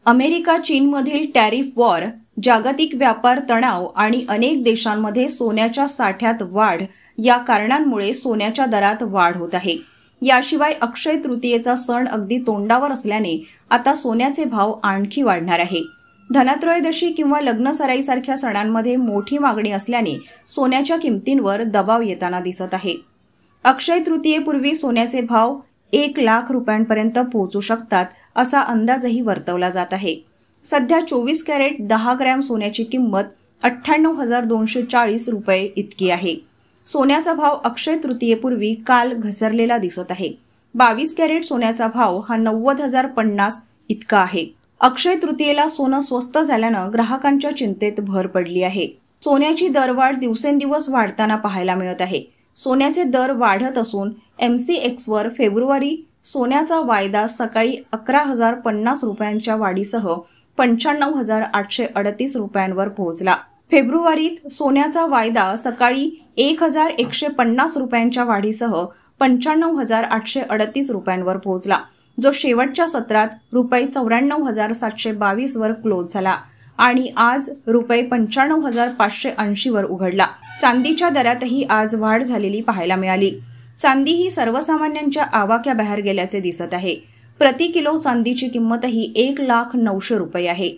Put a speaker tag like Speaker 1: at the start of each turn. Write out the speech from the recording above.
Speaker 1: America चीनमधील tariff war, जागतिक व्यापार तणाव आणि अनेक देशांमध्ये सोन्याच्या साठ्यात वाढ या कारणांमुळे सोन्याच्या दरात वाढ होत आहे। याशिवाय अक्षय तृतीयेचा सण अगदी तोंडावर असल्याने आता सोन्याचे भाव आणखी वाढणार आहे। धनत्रयोदशी किंवा लग्नसराईसारख्या सणांमध्ये मोठी मागणी असल्याने सोन्याच्या किमतींवर दबाव येताना दिसत आहे। अक्षय तृतीयेपूर्वी सोन्याचे भाव 1 लाख रुपयांपर्यंत पोहोचू शकतात असा अंदाजही वर्तवला जात आहे। सध्या 24 कॅरेट 10 ग्रॅम सोन्याची किंमत 98,240 रुपये इतकी आहे। सोन्याचा भाव अक्षय तृतीयेपूर्वी काल घसरलेला दिसत आहे। 22 कॅरेट सोन्याचा भाव हा 90,050 इतका आहे। अक्षय तृतीयेला सोनं स्वस्त झाल्यानं ग्राहकांच्या चिंतेत भर पडली आहे। सोन्याची दरवाढ दिवसेंदिवस वाढताना पाहायला मिळत आहे। सोन्याचे दर वाढत असून MCX वर फेब्रुवारी सोन्याचा वायदा सकाळी 11,050 रुपयांच्या वाढीसह 95,838 रुपयांवर पोहोचला। फेब्रुवारीत सोन्याचा वायदा सकाळी 1,150 रुपयांच्या वाढीसह 95,838 रुपयांवर पोहोचला, जो शेवटच्या सत्रात रुपये 94,722 वर क्लोज झाला आणि आज रुपये 95,580 वर उघडला। चांदीच्या दरातही आज वाढ झालेली पाहायला मिळाली। चांदी ही सर्वसामान्यांच्या आवाक्याबाहेर गेल्याचे दिसत आहे। प्रति किलो चांदीची किंमतही 1,09,000 रुपये आहे।